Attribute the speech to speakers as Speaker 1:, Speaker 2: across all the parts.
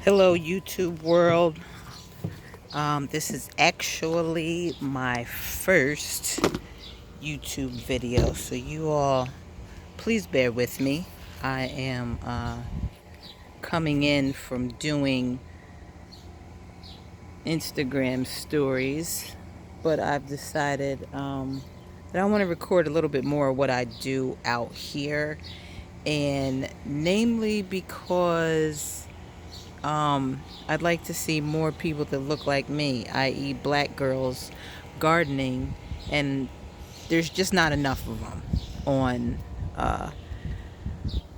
Speaker 1: Hello, YouTube world. This is actually my first YouTube video, so you all please bear with me. I am coming in from doing Instagram stories, but I've decided that I want to record a little bit more of what I do out here, and namely because I'd like to see more people that look like me, i.e. black girls gardening, and there's just not enough of them uh,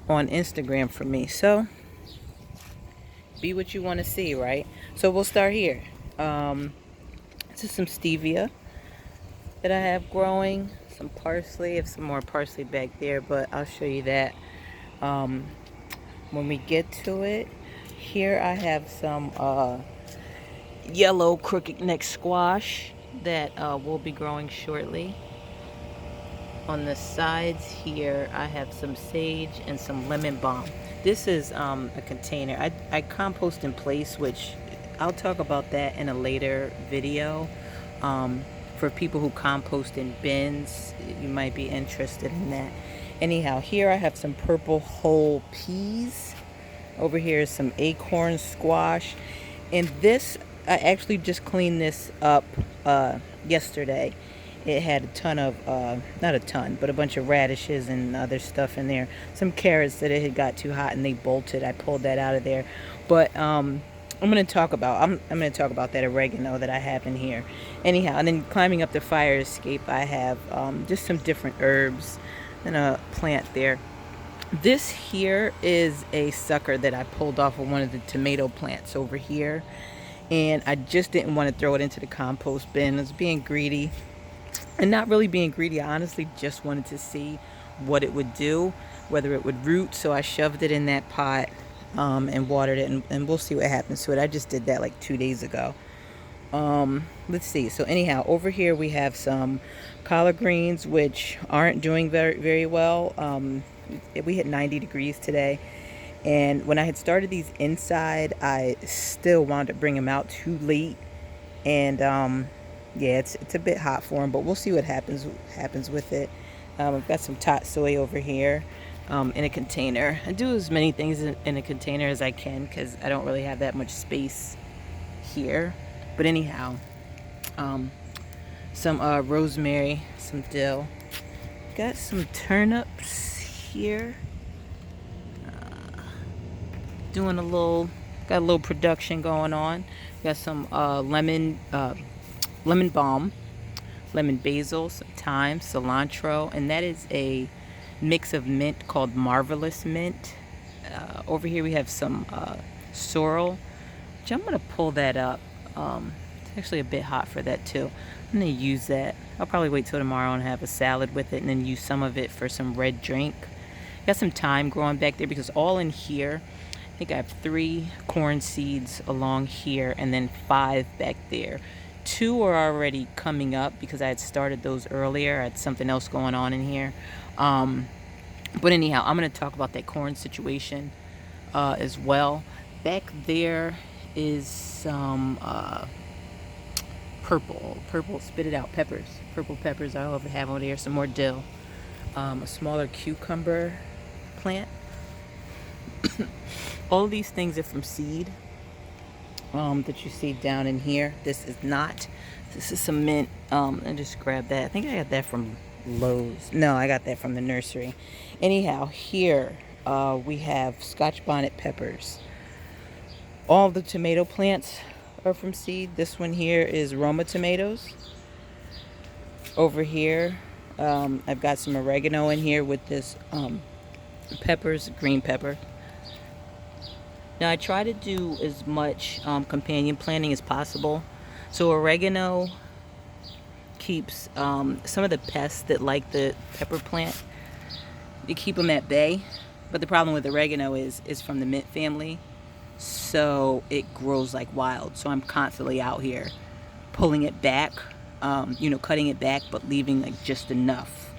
Speaker 1: on Instagram for me. So be what you want to see, right? So we'll start here. This is some stevia that I have growing, some parsley. I have some more parsley back there, but I'll show you that um, when we get to it. Here I have some yellow crookneck squash that will be growing shortly. On the sides here I have some sage and some lemon balm. This is a container. I compost in place, which I'll talk about that in a later video. For people who compost in bins, you might be interested in that. Anyhow, here I have some purple whole peas. Over here is some acorn squash. And this, I actually just cleaned this up yesterday. It had a ton of, not a ton, but a bunch of radishes and other stuff in there. Some carrots that it had got too hot and they bolted. I pulled that out of there. But I'm going to talk about that oregano that I have in here. Anyhow, and then climbing up the fire escape, I have just some different herbs and a plant there. This here is a sucker that I pulled off of one of the tomato plants over here. And I just didn't want to throw it into the compost bin. I was being greedy. And not really being greedy, I honestly just wanted to see what it would do, whether it would root. So I shoved it in that pot and watered it, and we'll see what happens to it. I just did that like 2 days ago. Let's see. So anyhow, over here we have some collard greens, which aren't doing very, very well. We hit 90 degrees today. And when I had started these inside, I still wanted to bring them out too late. And yeah, it's a bit hot for them, but we'll see what happens with it. I've got some tot soy over here in a container. I do as many things in a container as I can because I don't really have that much space here. But anyhow, some rosemary, some dill. Got some turnips here. Got a little production going on. Got some lemon balm, lemon basil, some thyme, cilantro, and that is a mix of mint called Marvelous Mint. Over here we have some sorrel, which I'm going to pull that up. It's actually a bit hot for that too. I'm going to use that. I'll probably wait till tomorrow and have a salad with it and then use some of it for some red drink. Got some thyme growing back there because all in here, I think I have 3 corn seeds along here and then 5 back there. 2 are already coming up because I had started those earlier. I had something else going on in here. But anyhow, I'm going to talk about that corn situation as well. Back there is some purple, spit it out, peppers. Purple peppers I have over there. Some more dill. A smaller cucumber plant. All these things are from seed. That you see down in here. This is not. This is some mint. I just grabbed that. I think I got that from Lowe's. No, I got that from the nursery. Anyhow, here we have Scotch bonnet peppers. All the tomato plants are from seed. This one here is Roma tomatoes. Over here, I've got some oregano in here with this peppers, green pepper. Now I try to do as much companion planting as possible. So oregano keeps some of the pests that like the pepper plant. You keep them at bay. But the problem with oregano is from the mint family. So it grows like wild. So I'm constantly out here pulling it back, cutting it back, but leaving like just enough,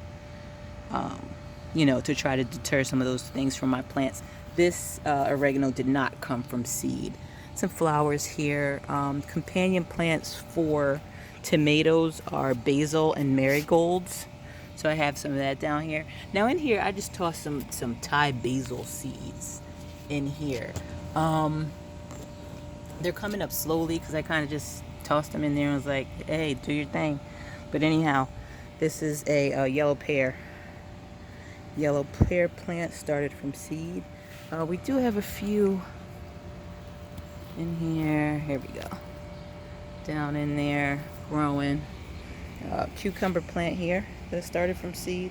Speaker 1: to try to deter some of those things from my plants. This oregano did not come from seed. some flowers here. Companion plants for tomatoes are basil and marigolds. So I have some of that down here. Now in here, I just tossed some Thai basil seeds in here. They're coming up slowly because I kind of just tossed them in there and was like, hey, do your thing. But anyhow, this is a yellow pear. Yellow pear plant started from seed. We do have a few in here. Here we go. Down in there, growing. Cucumber plant here that started from seed.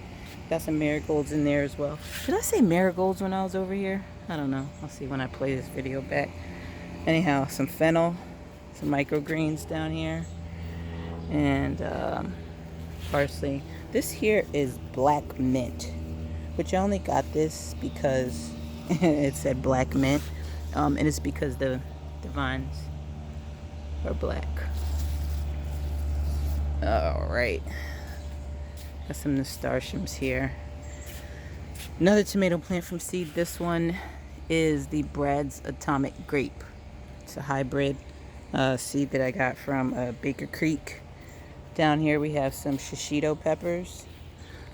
Speaker 1: Got some marigolds in there as well. Did I say marigolds when I was over here? I don't know. I'll see when I play this video back. Anyhow, some fennel, some microgreens down here, and parsley. This here is black mint, which I only got this because it said black mint, and it's because the vines are black. All right, got some nasturtiums here. Another tomato plant from seed. This one is the Brad's Atomic Grape. It's a hybrid seed that I got from Baker Creek. Down here we have some shishito peppers.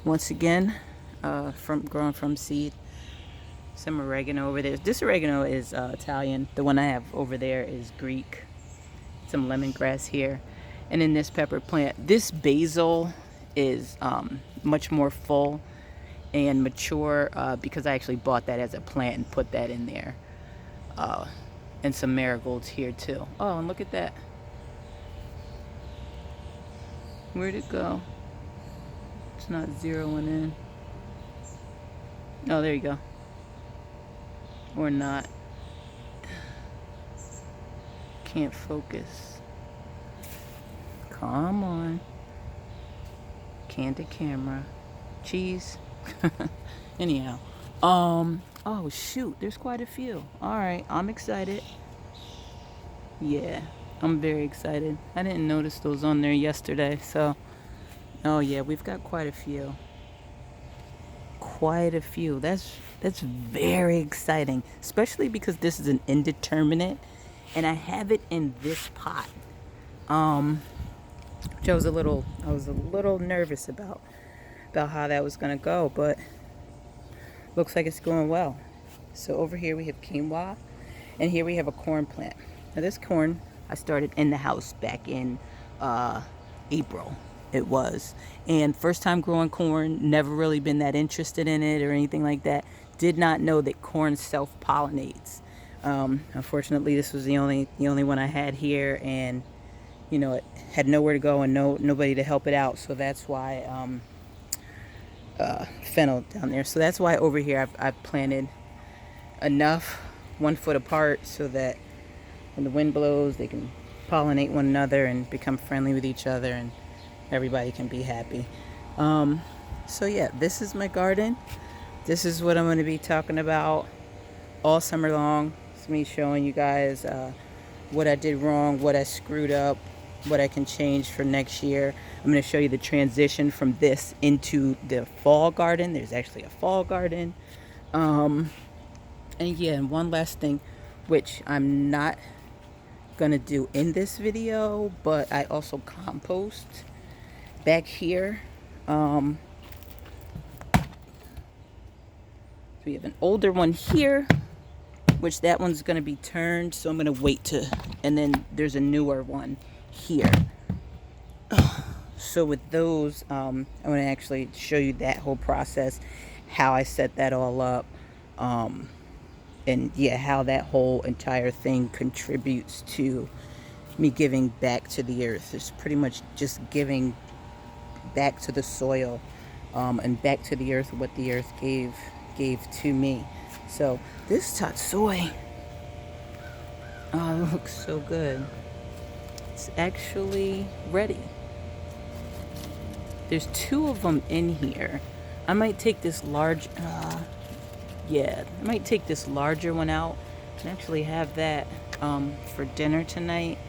Speaker 1: Once again, grown from seed. Some oregano over there. This oregano is Italian. The one I have over there is Greek. Some lemongrass here. And in this pepper plant, this basil is much more full and mature because I actually bought that as a plant and put that in there. And some marigolds here too. Oh, and look at that. Where'd it go? It's not zeroing in. Oh, there you go. Or not. Can't focus. Come on. Candid camera. Cheese. Anyhow. Oh shoot, there's quite a few. Alright, I'm excited. Yeah, I'm very excited. I didn't notice those on there yesterday, so oh yeah, we've got quite a few. Quite a few. That's very exciting. Especially because this is an indeterminate and I have it in this pot. Which I was a little nervous about how that was gonna go, but looks like it's going well. So over here we have quinoa, and here we have a corn plant. Now this corn I started in the house back in April. It was, and first time growing corn. Never really been that interested in it or anything like that. Did not know that corn self-pollinates. Unfortunately, this was the only one I had here, and you know it had nowhere to go and nobody to help it out. So that's why fennel down there. So that's why over here I've planted enough 1 foot apart so that when the wind blows they can pollinate one another and become friendly with each other and everybody can be happy. So yeah, this is my garden. This is what I'm going to be talking about all summer long. It's me showing you guys what I did wrong, what I screwed up, what I can change for next year. I'm going to show you the transition from this into the fall garden. There's actually a fall garden. And yeah, and one last thing, which I'm not going to do in this video, but I also compost back here. So we have an older one here, which that one's going to be turned. So I'm going to wait and then there's a newer one here. So with those, I'm going to actually show you that whole process, how I set that all up, and yeah, how that whole entire thing contributes to me giving back to the earth. It's pretty much just giving back to the soil, and back to the earth what the earth gave to me. So this tatsoi, oh, it looks so good. It's actually ready. There's 2 of them in here. I might take this I might take this larger one out and actually have that for dinner tonight.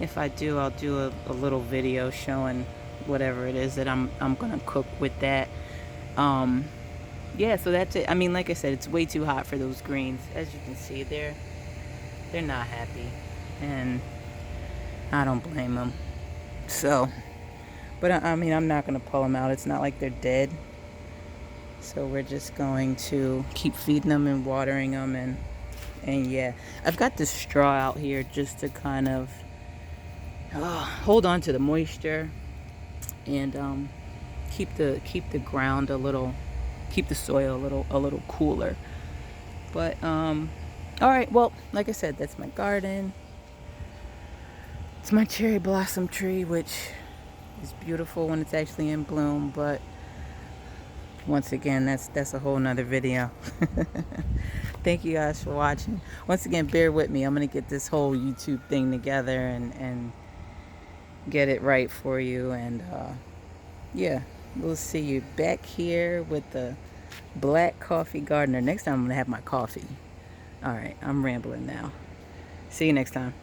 Speaker 1: If I do, I'll do a little video showing whatever it is that I'm gonna cook with that. Yeah, so that's it. I mean, like I said, it's way too hot for those greens. As you can see, they're They're not happy, and I don't blame them. So, but I mean, I'm not going to pull them out. It's not like they're dead. So we're just going to keep feeding them and watering them, and yeah, I've got this straw out here just to kind of hold on to the moisture and keep the ground a little, keep the soil a little cooler. But all right, well, like I said, that's my garden. It's my cherry blossom tree, which is beautiful when it's actually in bloom, but once again, that's a whole nother video. Thank you guys for watching. Once again, bear with me. I'm gonna get this whole YouTube thing together and get it right for you. And yeah, we'll see you back here with the Black Coffee Gardener. Next time I'm gonna have my coffee. All right, I'm rambling now. See you next time.